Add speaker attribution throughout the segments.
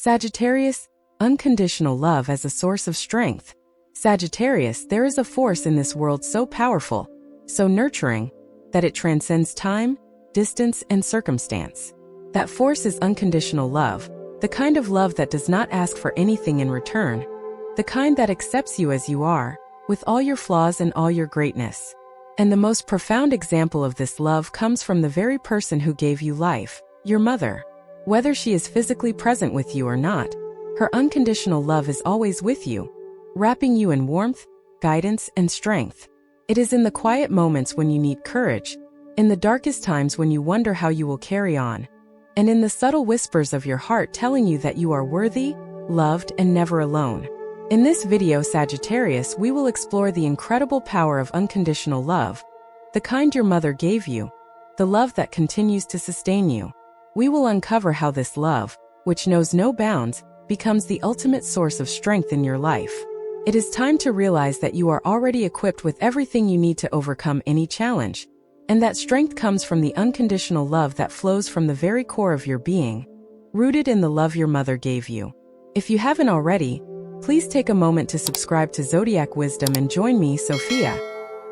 Speaker 1: Sagittarius, unconditional love as a source of strength. Sagittarius, there is a force in this world so powerful, so nurturing, that it transcends time, distance, and circumstance. That force is unconditional love, the kind of love that does not ask for anything in return, the kind that accepts you as you are, with all your flaws and all your greatness. And the most profound example of this love comes from the very person who gave you life, your mother. Whether she is physically present with you or not, her unconditional love is always with you, wrapping you in warmth, guidance, and strength. It is in the quiet moments when you need courage, in the darkest times when you wonder how you will carry on, and in the subtle whispers of your heart telling you that you are worthy, loved, and never alone. In this video, Sagittarius, we will explore the incredible power of unconditional love, the kind your mother gave you, the love that continues to sustain you. We will uncover how this love, which knows no bounds, becomes the ultimate source of strength in your life. It is time to realize that you are already equipped with everything you need to overcome any challenge, and that strength comes from the unconditional love that flows from the very core of your being, rooted in the love your mother gave you. If you haven't already, please take a moment to subscribe to Zodiac Wisdom and join me, Sophia,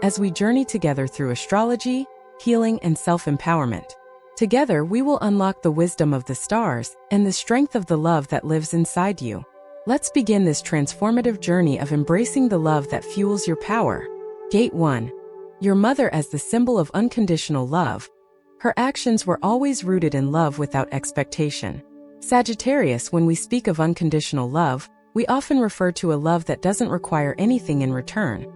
Speaker 1: as we journey together through astrology, healing, and self-empowerment. Together, we will unlock the wisdom of the stars and the strength of the love that lives inside you. Let's begin this transformative journey of embracing the love that fuels your power. Gate 1. Your mother as the symbol of unconditional love. Her actions were always rooted in love without expectation. Sagittarius, when we speak of unconditional love, we often refer to a love that doesn't require anything in return.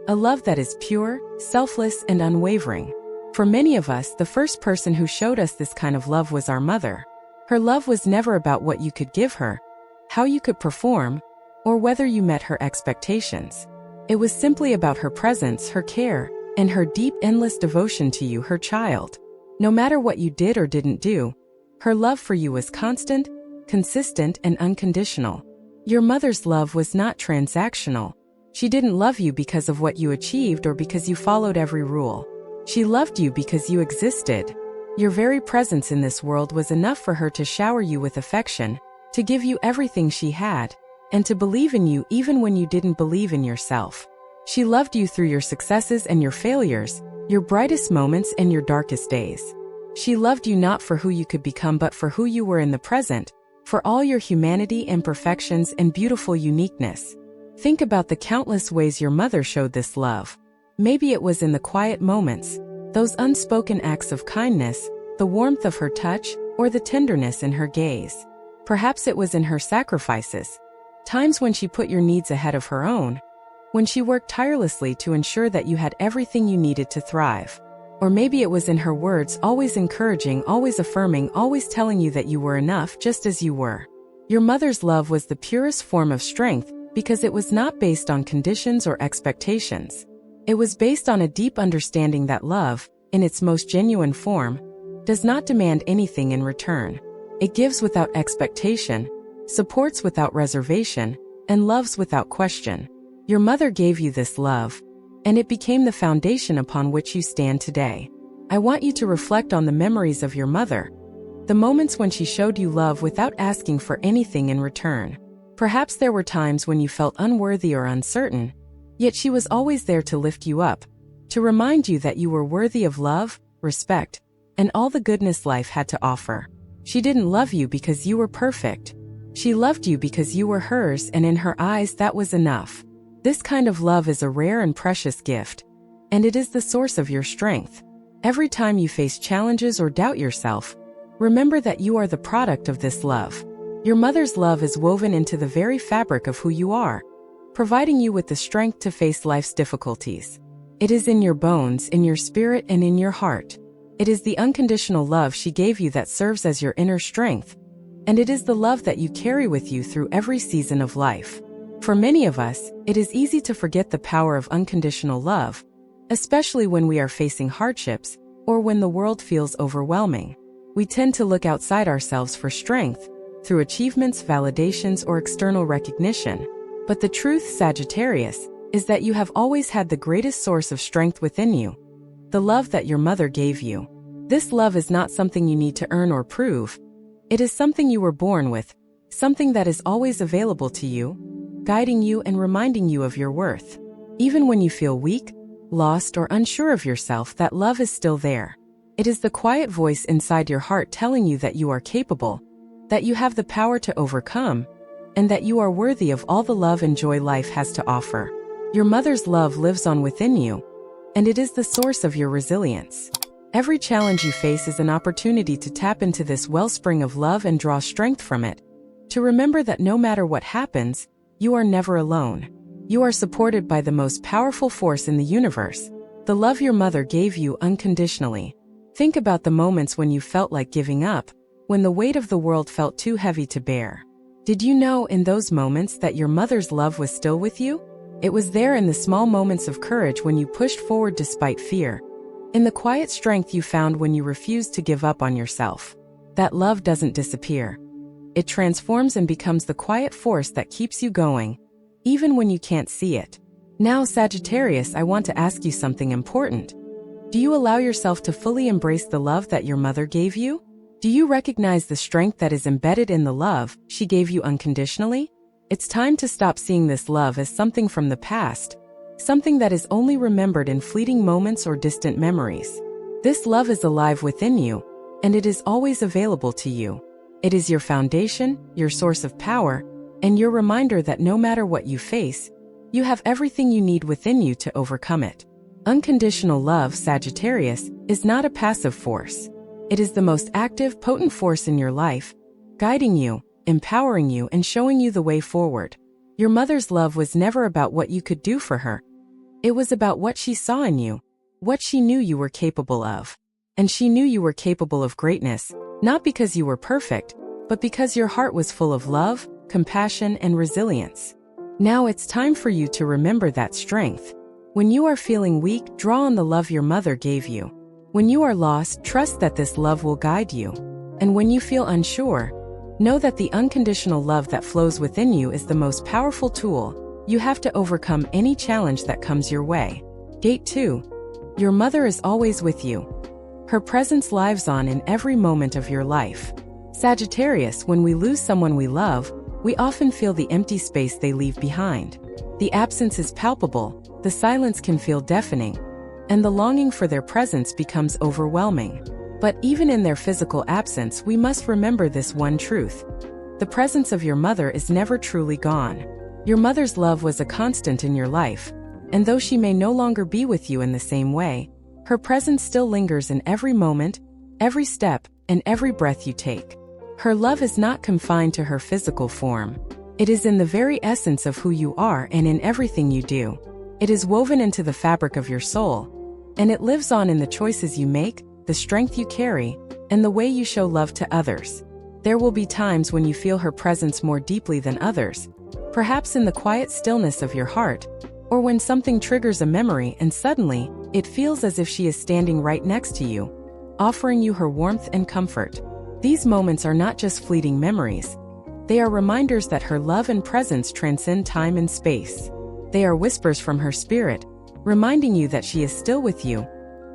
Speaker 1: A love that is pure, selfless, and unwavering. For many of us, the first person who showed us this kind of love was our mother. Her love was never about what you could give her, how you could perform, or whether you met her expectations. It was simply about her presence, her care, and her deep, endless devotion to you, her child. No matter what you did or didn't do, her love for you was constant, consistent, and unconditional. Your mother's love was not transactional. She didn't love you because of what you achieved or because you followed every rule. She loved you because you existed. Your very presence in this world was enough for her to shower you with affection, to give you everything she had, and to believe in you even when you didn't believe in yourself. She loved you through your successes and your failures, your brightest moments and your darkest days. She loved you not for who you could become but for who you were in the present, for all your humanity, imperfections, and beautiful uniqueness. Think about the countless ways your mother showed this love. Maybe it was in the quiet moments, those unspoken acts of kindness, the warmth of her touch, or the tenderness in her gaze. Perhaps it was in her sacrifices, times when she put your needs ahead of her own, when she worked tirelessly to ensure that you had everything you needed to thrive. Or maybe it was in her words, always encouraging, always affirming, always telling you that you were enough just as you were. Your mother's love was the purest form of strength because it was not based on conditions or expectations. It was based on a deep understanding that love, in its most genuine form, does not demand anything in return. It gives without expectation, supports without reservation, and loves without question. Your mother gave you this love, and it became the foundation upon which you stand today. I want you to reflect on the memories of your mother, the moments when she showed you love without asking for anything in return. Perhaps there were times when you felt unworthy or uncertain, yet she was always there to lift you up, to remind you that you were worthy of love, respect, and all the goodness life had to offer. She didn't love you because you were perfect. She loved you because you were hers, and in her eyes that was enough. This kind of love is a rare and precious gift, and it is the source of your strength. Every time you face challenges or doubt yourself, remember that you are the product of this love. Your mother's love is woven into the very fabric of who you are, providing you with the strength to face life's difficulties. It is in your bones, in your spirit, and in your heart. It is the unconditional love she gave you that serves as your inner strength, and it is the love that you carry with you through every season of life. For many of us, it is easy to forget the power of unconditional love, especially when we are facing hardships or when the world feels overwhelming. We tend to look outside ourselves for strength, through achievements, validations, or external recognition. But the truth, Sagittarius, is that you have always had the greatest source of strength within you, the love that your mother gave you. This love is not something you need to earn or prove. It is something you were born with, something that is always available to you, guiding you and reminding you of your worth. Even when you feel weak, lost, or unsure of yourself, that love is still there. It is the quiet voice inside your heart telling you that you are capable, that you have the power to overcome, and that you are worthy of all the love and joy life has to offer. Your mother's love lives on within you, and it is the source of your resilience. Every challenge you face is an opportunity to tap into this wellspring of love and draw strength from it. To remember that no matter what happens, you are never alone. You are supported by the most powerful force in the universe, the love your mother gave you unconditionally. Think about the moments when you felt like giving up, when the weight of the world felt too heavy to bear. Did you know in those moments that your mother's love was still with you? It was there in the small moments of courage when you pushed forward despite fear, in the quiet strength you found when you refused to give up on yourself. That love doesn't disappear. It transforms and becomes the quiet force that keeps you going, even when you can't see it. Now, Sagittarius, I want to ask you something important. Do you allow yourself to fully embrace the love that your mother gave you? Do you recognize the strength that is embedded in the love she gave you unconditionally? It's time to stop seeing this love as something from the past, something that is only remembered in fleeting moments or distant memories. This love is alive within you, and it is always available to you. It is your foundation, your source of power, and your reminder that no matter what you face, you have everything you need within you to overcome it. Unconditional love, Sagittarius, is not a passive force. It is the most active, potent force in your life, guiding you, empowering you, and showing you the way forward. Your mother's love was never about what you could do for her. It was about what she saw in you, what she knew you were capable of. And she knew you were capable of greatness, not because you were perfect, but because your heart was full of love, compassion, and resilience. Now it's time for you to remember that strength. When you are feeling weak, draw on the love your mother gave you. When you are lost, trust that this love will guide you. And when you feel unsure, know that the unconditional love that flows within you is the most powerful tool you have to overcome any challenge that comes your way. Gate 2. Your mother is always with you. Her presence lives on in every moment of your life. Sagittarius, when we lose someone we love, we often feel the empty space they leave behind. The absence is palpable, the silence can feel deafening, and the longing for their presence becomes overwhelming. But even in their physical absence, we must remember this one truth. The presence of your mother is never truly gone. Your mother's love was a constant in your life, and though she may no longer be with you in the same way, her presence still lingers in every moment, every step, and every breath you take. Her love is not confined to her physical form. It is in the very essence of who you are and in everything you do. It is woven into the fabric of your soul, and it lives on in the choices you make, the strength you carry, and the way you show love to others. There will be times when you feel her presence more deeply than others, perhaps in the quiet stillness of your heart, or when something triggers a memory and suddenly, it feels as if she is standing right next to you, offering you her warmth and comfort. These moments are not just fleeting memories. They are reminders that her love and presence transcend time and space. They are whispers from her spirit, reminding you that she is still with you,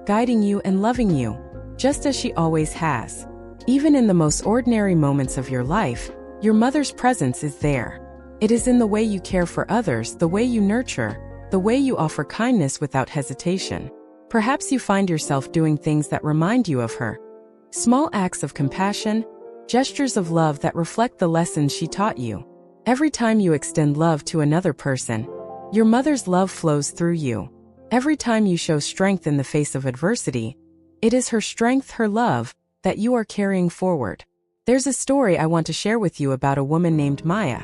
Speaker 1: guiding you and loving you, just as she always has. Even in the most ordinary moments of your life, your mother's presence is there. It is in the way you care for others, the way you nurture, the way you offer kindness without hesitation. Perhaps you find yourself doing things that remind you of her. Small acts of compassion, gestures of love that reflect the lessons she taught you. Every time you extend love to another person, your mother's love flows through you. Every time you show strength in the face of adversity, it is her strength, her love, that you are carrying forward. There's a story I want to share with you about a woman named Maya,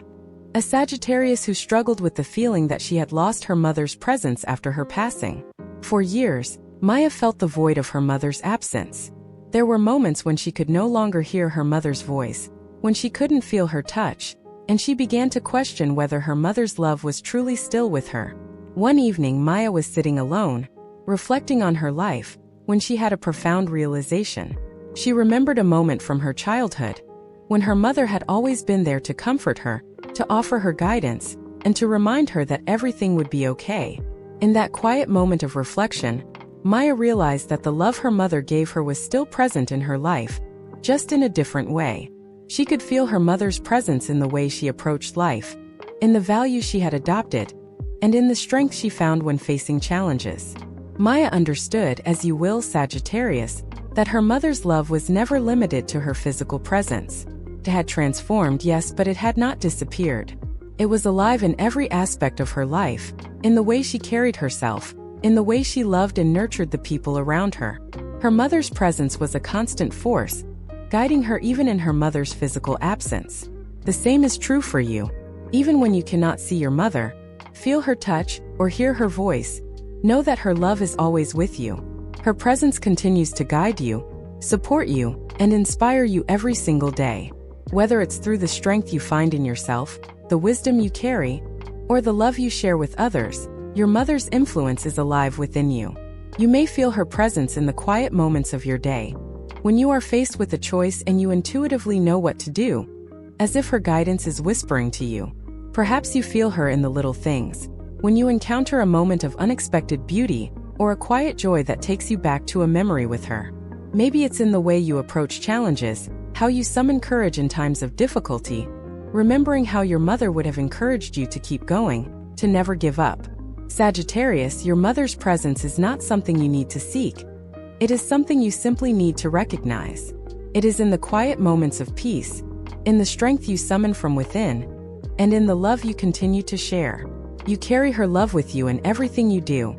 Speaker 1: a Sagittarius who struggled with the feeling that she had lost her mother's presence after her passing. For years, Maya felt the void of her mother's absence. There were moments when she could no longer hear her mother's voice, when she couldn't feel her touch, and she began to question whether her mother's love was truly still with her. One evening, Maya was sitting alone, reflecting on her life, when she had a profound realization. She remembered a moment from her childhood, when her mother had always been there to comfort her, to offer her guidance, and to remind her that everything would be okay. In that quiet moment of reflection, Maya realized that the love her mother gave her was still present in her life, just in a different way. She could feel her mother's presence in the way she approached life, in the values she had adopted, and in the strength she found when facing challenges. Maya understood, as you will, Sagittarius, that her mother's love was never limited to her physical presence. It had transformed, yes, but it had not disappeared. It was alive in every aspect of her life, in the way she carried herself, in the way she loved and nurtured the people around her. Her mother's presence was a constant force, guiding her even in her mother's physical absence. The same is true for you. Even when you cannot see your mother, feel her touch, or hear her voice, know that her love is always with you. Her presence continues to guide you, support you, and inspire you every single day. Whether it's through the strength you find in yourself, the wisdom you carry, or the love you share with others, your mother's influence is alive within you. You may feel her presence in the quiet moments of your day, when you are faced with a choice and you intuitively know what to do, as if her guidance is whispering to you. Perhaps you feel her in the little things, when you encounter a moment of unexpected beauty or a quiet joy that takes you back to a memory with her. Maybe it's in the way you approach challenges, how you summon courage in times of difficulty, remembering how your mother would have encouraged you to keep going, to never give up. Sagittarius, your mother's presence is not something you need to seek. It is something you simply need to recognize. It is in the quiet moments of peace, in the strength you summon from within, and in the love you continue to share. You carry her love with you in everything you do,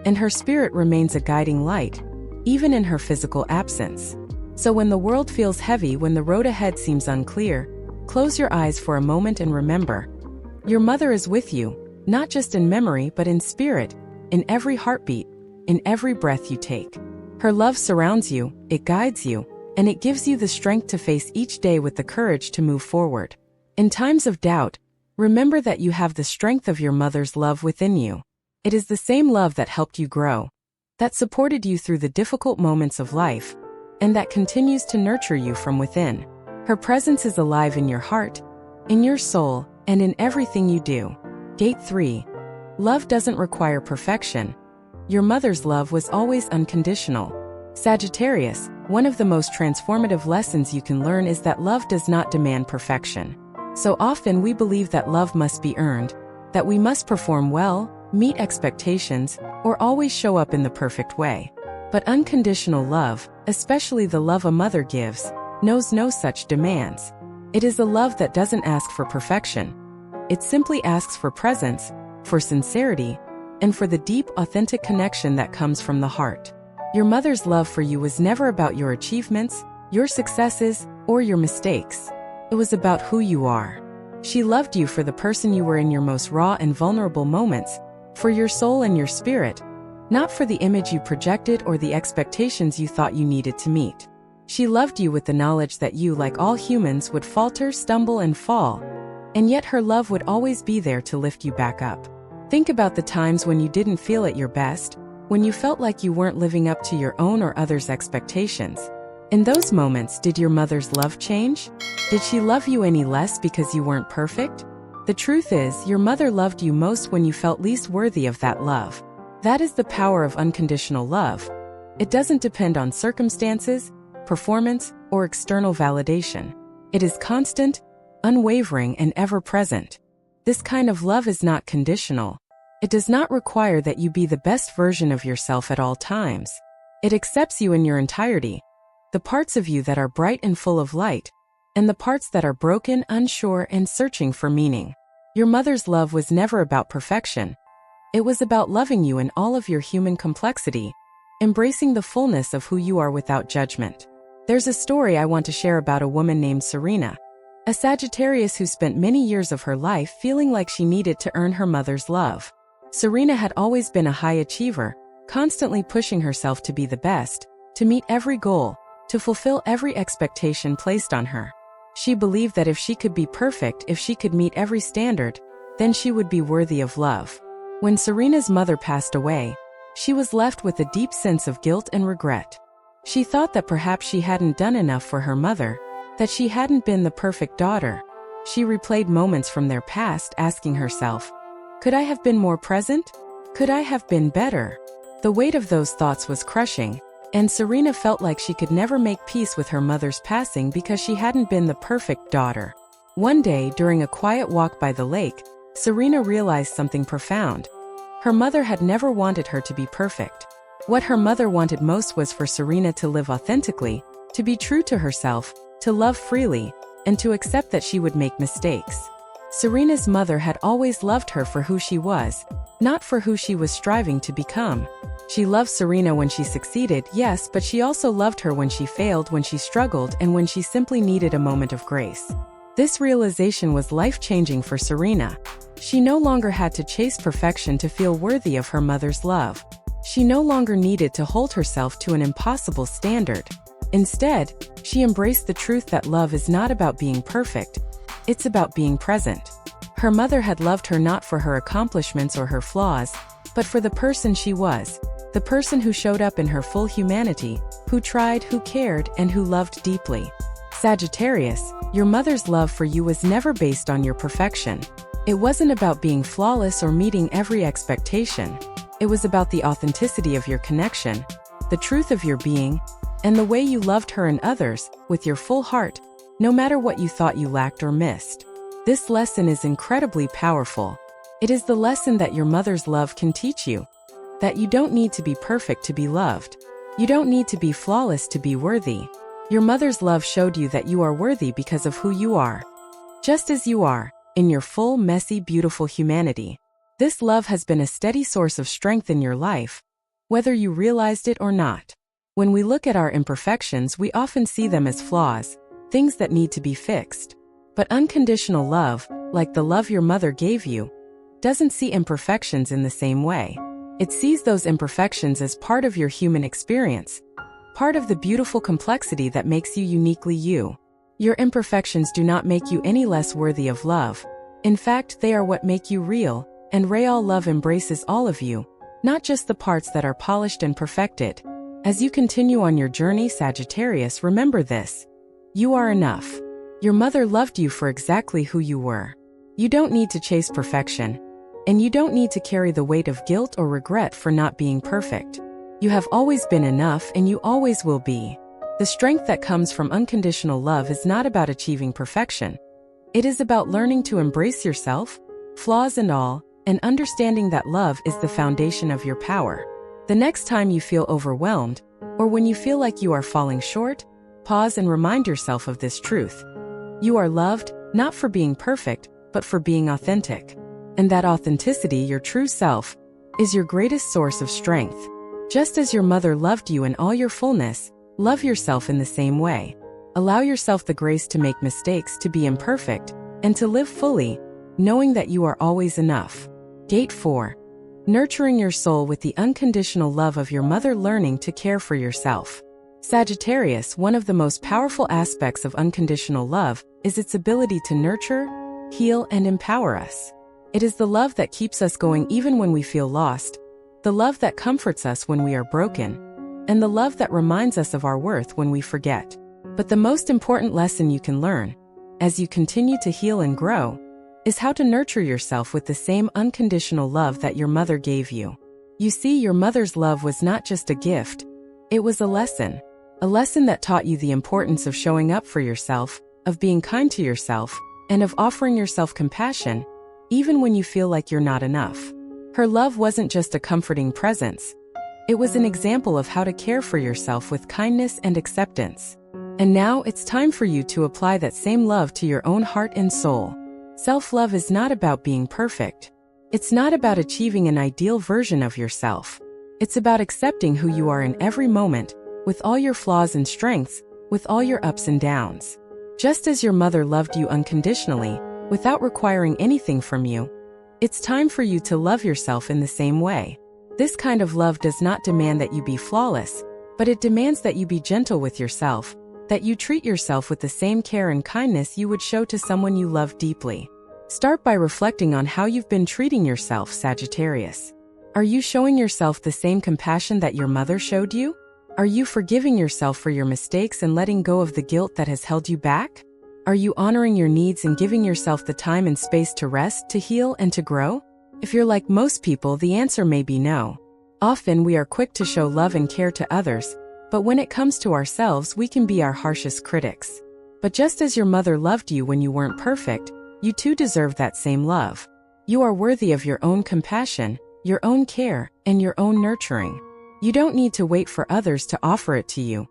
Speaker 1: and her spirit remains a guiding light, even in her physical absence. So when the world feels heavy, when the road ahead seems unclear, close your eyes for a moment and remember, your mother is with you, not just in memory but in spirit, in every heartbeat, in every breath you take. Her love surrounds you, it guides you, and it gives you the strength to face each day with the courage to move forward. In times of doubt, remember that you have the strength of your mother's love within you. It is the same love that helped you grow, that supported you through the difficult moments of life, and that continues to nurture you from within. Her presence is alive in your heart, in your soul, and in everything you do. Gate 3. Love doesn't require perfection. Your mother's love was always unconditional. Sagittarius, one of the most transformative lessons you can learn is that love does not demand perfection. So often we believe that love must be earned, that we must perform well, meet expectations, or always show up in the perfect way. But unconditional love, especially the love a mother gives, knows no such demands. It is a love that doesn't ask for perfection. It simply asks for presence, for sincerity, and for the deep, authentic connection that comes from the heart. Your mother's love for you was never about your achievements, your successes, or your mistakes. It was about who you are. She loved you for the person you were in your most raw and vulnerable moments, for your soul and your spirit, not for the image you projected or the expectations you thought you needed to meet. She loved you with the knowledge that you, like all humans, would falter, stumble, and fall, and yet her love would always be there to lift you back up. Think about the times when you didn't feel at your best, when you felt like you weren't living up to your own or others' expectations. In those moments, did your mother's love change? Did she love you any less because you weren't perfect? The truth is, your mother loved you most when you felt least worthy of that love. That is the power of unconditional love. It doesn't depend on circumstances, performance, or external validation. It is constant, unwavering, and ever-present. This kind of love is not conditional. It does not require that you be the best version of yourself at all times. It accepts you in your entirety, the parts of you that are bright and full of light, and the parts that are broken, unsure, and searching for meaning. Your mother's love was never about perfection. It was about loving you in all of your human complexity, embracing the fullness of who you are without judgment. There's a story I want to share about a woman named Serena, a Sagittarius who spent many years of her life feeling like she needed to earn her mother's love. Serena had always been a high achiever, constantly pushing herself to be the best, to meet every goal, to fulfill every expectation placed on her. She believed that if she could be perfect, if she could meet every standard, then she would be worthy of love. When Serena's mother passed away, she was left with a deep sense of guilt and regret. She thought that perhaps she hadn't done enough for her mother, that she hadn't been the perfect daughter. She replayed moments from their past, asking herself, could I have been more present? Could I have been better? The weight of those thoughts was crushing, And Serena felt like she could never make peace with her mother's passing because she hadn't been the perfect daughter. One day, during a quiet walk by the lake, Serena realized something profound. Her mother had never wanted her to be perfect. What her mother wanted most was for Serena to live authentically, to be true to herself, to love freely, and to accept that she would make mistakes. Serena's mother had always loved her for who she was, not for who she was striving to become. She loved Serena when she succeeded, yes, but she also loved her when she failed, when she struggled, and when she simply needed a moment of grace. This realization was life-changing for Serena. She no longer had to chase perfection to feel worthy of her mother's love. She no longer needed to hold herself to an impossible standard. Instead, she embraced the truth that love is not about being perfect, it's about being present. Her mother had loved her not for her accomplishments or her flaws, but for the person she was, the person who showed up in her full humanity, who tried, who cared, and who loved deeply. Sagittarius, your mother's love for you was never based on your perfection. It wasn't about being flawless or meeting every expectation. It was about the authenticity of your connection, the truth of your being, and the way you loved her and others, with your full heart, no matter what you thought you lacked or missed. This lesson is incredibly powerful. It is the lesson that your mother's love can teach you. That you don't need to be perfect to be loved. You don't need to be flawless to be worthy. Your mother's love showed you that you are worthy because of who you are. Just as you are, in your full, messy, beautiful humanity. This love has been a steady source of strength in your life, whether you realized it or not. When we look at our imperfections, we often see them as flaws, things that need to be fixed. But unconditional love, like the love your mother gave you, doesn't see imperfections in the same way. It sees those imperfections as part of your human experience, part of the beautiful complexity that makes you uniquely you. Your imperfections do not make you any less worthy of love. In fact, they are what make you real, and real love embraces all of you, not just the parts that are polished and perfected. As you continue on your journey, Sagittarius, remember this. You are enough. Your mother loved you for exactly who you were. You don't need to chase perfection, and you don't need to carry the weight of guilt or regret for not being perfect. You have always been enough, and you always will be. The strength that comes from unconditional love is not about achieving perfection. It is about learning to embrace yourself, flaws and all, and understanding that love is the foundation of your power. The next time you feel overwhelmed, or when you feel like you are falling short, pause and remind yourself of this truth. You are loved, not for being perfect, but for being authentic. And that authenticity, your true self, is your greatest source of strength. Just as your mother loved you in all your fullness, love yourself in the same way. Allow yourself the grace to make mistakes, to be imperfect, and to live fully, knowing that you are always enough. Gate 4. Nurturing your soul with the unconditional love of your mother, learning to care for yourself. Sagittarius, one of the most powerful aspects of unconditional love is its ability to nurture, heal, and empower us. It is the love that keeps us going even when we feel lost, the love that comforts us when we are broken, and the love that reminds us of our worth when we forget. But the most important lesson you can learn, as you continue to heal and grow, is how to nurture yourself with the same unconditional love that your mother gave you. You see, your mother's love was not just a gift, it was a lesson that taught you the importance of showing up for yourself, of being kind to yourself, and of offering yourself compassion, even when you feel like you're not enough. Her love wasn't just a comforting presence. It was an example of how to care for yourself with kindness and acceptance. And now it's time for you to apply that same love to your own heart and soul. Self-love is not about being perfect. It's not about achieving an ideal version of yourself. It's about accepting who you are in every moment, with all your flaws and strengths, with all your ups and downs. Just as your mother loved you unconditionally, without requiring anything from you, it's time for you to love yourself in the same way. This kind of love does not demand that you be flawless, but it demands that you be gentle with yourself, that you treat yourself with the same care and kindness you would show to someone you love deeply. Start by reflecting on how you've been treating yourself, Sagittarius. Are you showing yourself the same compassion that your mother showed you? Are you forgiving yourself for your mistakes and letting go of the guilt that has held you back? Are you honoring your needs and giving yourself the time and space to rest, to heal, and to grow? If you're like most people, the answer may be no. Often we are quick to show love and care to others, But when it comes to ourselves, we can be our harshest critics. But just as your mother loved you when you weren't perfect, you too deserve that same love. You are worthy of your own compassion, your own care, and your own nurturing. You don't need to wait for others to offer it to you.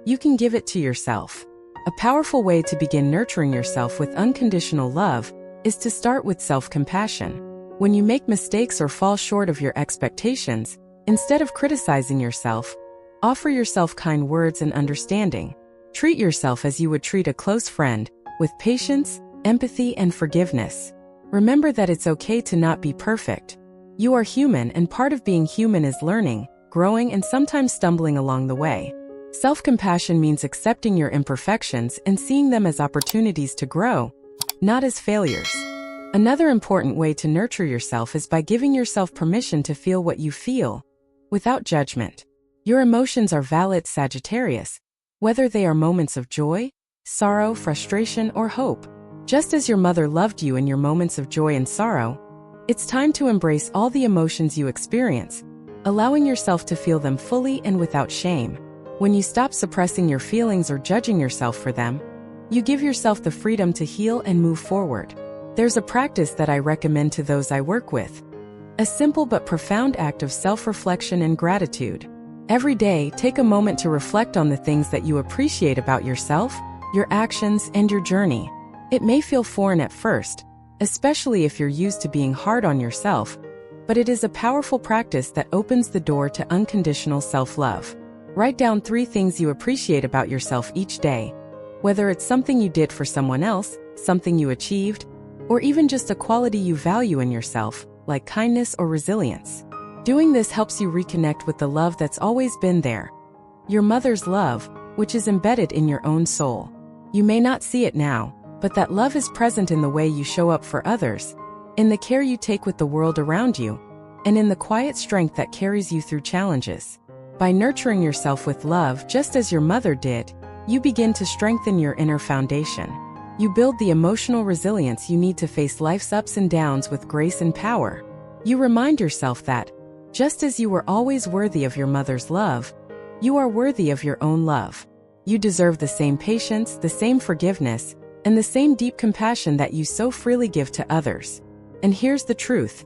Speaker 1: You can give it to yourself. A powerful way to begin nurturing yourself with unconditional love is to start with self-compassion. When you make mistakes or fall short of your expectations, instead of criticizing yourself, offer yourself kind words and understanding. Treat yourself as you would treat a close friend, with patience, empathy, and forgiveness. Remember that it's okay to not be perfect. You are human, and part of being human is learning, growing, and sometimes stumbling along the way. Self-compassion means accepting your imperfections and seeing them as opportunities to grow, not as failures. Another important way to nurture yourself is by giving yourself permission to feel what you feel, without judgment. Your emotions are valid, Sagittarius, whether they are moments of joy, sorrow, frustration, or hope. Just as your mother loved you in your moments of joy and sorrow, it's time to embrace all the emotions you experience, allowing yourself to feel them fully and without shame. When you stop suppressing your feelings or judging yourself for them, you give yourself the freedom to heal and move forward. There's a practice that I recommend to those I work with. A simple but profound act of self-reflection and gratitude. Every day, take a moment to reflect on the things that you appreciate about yourself, your actions, and your journey. It may feel foreign at first, especially if you're used to being hard on yourself, but it is a powerful practice that opens the door to unconditional self-love. Write down 3 things you appreciate about yourself each day, whether it's something you did for someone else, something you achieved, or even just a quality you value in yourself, like kindness or resilience. Doing this helps you reconnect with the love that's always been there. Your mother's love, which is embedded in your own soul. You may not see it now, but that love is present in the way you show up for others, in the care you take with the world around you, and in the quiet strength that carries you through challenges. By nurturing yourself with love just as your mother did, you begin to strengthen your inner foundation. You build the emotional resilience you need to face life's ups and downs with grace and power. You remind yourself that, just as you were always worthy of your mother's love, you are worthy of your own love. You deserve the same patience, the same forgiveness, and the same deep compassion that you so freely give to others. And here's the truth.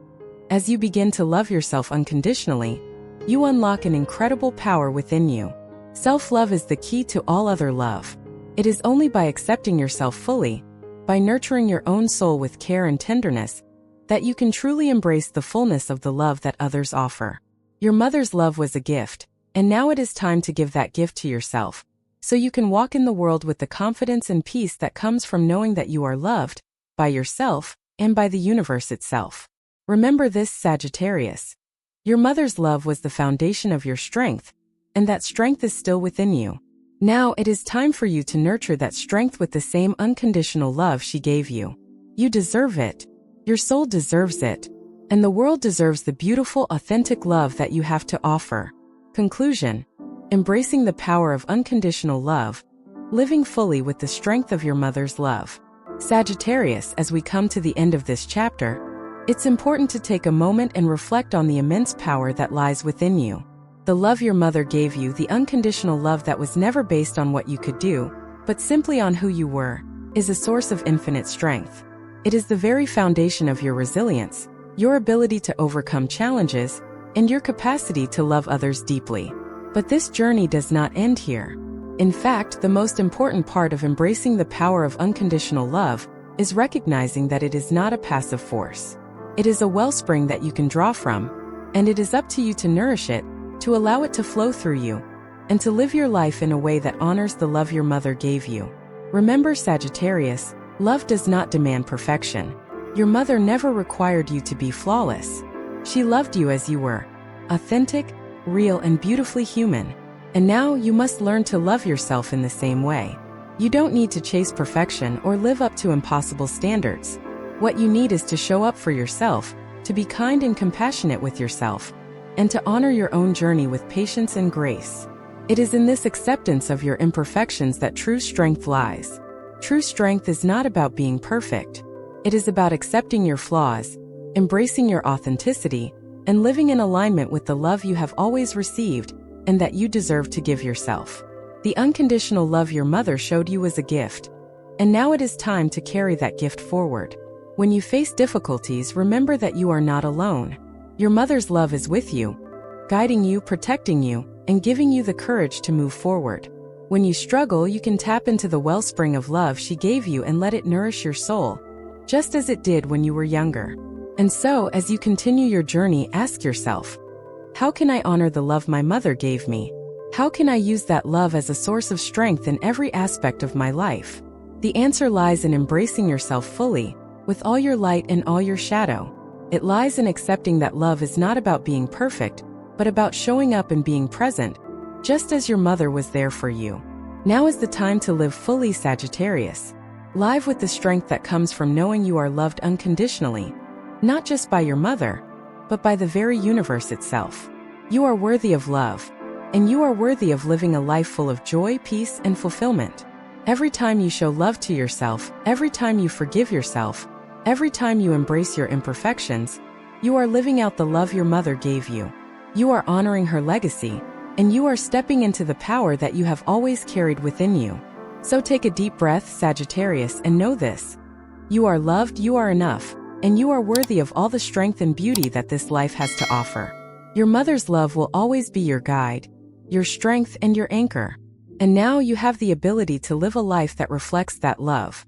Speaker 1: As you begin to love yourself unconditionally, you unlock an incredible power within you. Self-love is the key to all other love. It is only by accepting yourself fully, by nurturing your own soul with care and tenderness, that you can truly embrace the fullness of the love that others offer. Your mother's love was a gift, and now it is time to give that gift to yourself, so you can walk in the world with the confidence and peace that comes from knowing that you are loved, by yourself, and by the universe itself. Remember this, Sagittarius. Your mother's love was the foundation of your strength, and that strength is still within you. Now it is time for you to nurture that strength with the same unconditional love she gave you. You deserve it. Your soul deserves it. And the world deserves the beautiful, authentic love that you have to offer. Conclusion. Embracing the power of unconditional love, living fully with the strength of your mother's love. Sagittarius, as we come to the end of this chapter, it's important to take a moment and reflect on the immense power that lies within you. The love your mother gave you, the unconditional love that was never based on what you could do, but simply on who you were, is a source of infinite strength. It is the very foundation of your resilience, your ability to overcome challenges, and your capacity to love others deeply. But this journey does not end here. In fact, the most important part of embracing the power of unconditional love is recognizing that it is not a passive force. It is a wellspring that you can draw from, and it is up to you to nourish it, to allow it to flow through you, and to live your life in a way that honors the love your mother gave you. Remember, Sagittarius, love does not demand perfection. Your mother never required you to be flawless. She loved you as you were, authentic, real, and beautifully human. And now you must learn to love yourself in the same way. You don't need to chase perfection or live up to impossible standards. What you need is to show up for yourself, to be kind and compassionate with yourself, and to honor your own journey with patience and grace. It is in this acceptance of your imperfections that true strength lies. True strength is not about being perfect. It is about accepting your flaws, embracing your authenticity, and living in alignment with the love you have always received, and that you deserve to give yourself. The unconditional love your mother showed you was a gift, and now it is time to carry that gift forward. When you face difficulties, remember that you are not alone. Your mother's love is with you, guiding you, protecting you, and giving you the courage to move forward. When you struggle, you can tap into the wellspring of love she gave you and let it nourish your soul, just as it did when you were younger. And so, as you continue your journey, ask yourself, how can I honor the love my mother gave me? How can I use that love as a source of strength in every aspect of my life? The answer lies in embracing yourself fully, with all your light and all your shadow. It lies in accepting that love is not about being perfect, but about showing up and being present, just as your mother was there for you. Now is the time to live fully, Sagittarius. Live with the strength that comes from knowing you are loved unconditionally, not just by your mother, but by the very universe itself. You are worthy of love, and you are worthy of living a life full of joy, peace, and fulfillment. Every time you show love to yourself, every time you forgive yourself, every time you embrace your imperfections, you are living out the love your mother gave you. You are honoring her legacy, and you are stepping into the power that you have always carried within you. So take a deep breath, Sagittarius, and know this: you are loved, you are enough, and you are worthy of all the strength and beauty that this life has to offer. Your mother's love will always be your guide, your strength, and your anchor. And now you have the ability to live a life that reflects that love.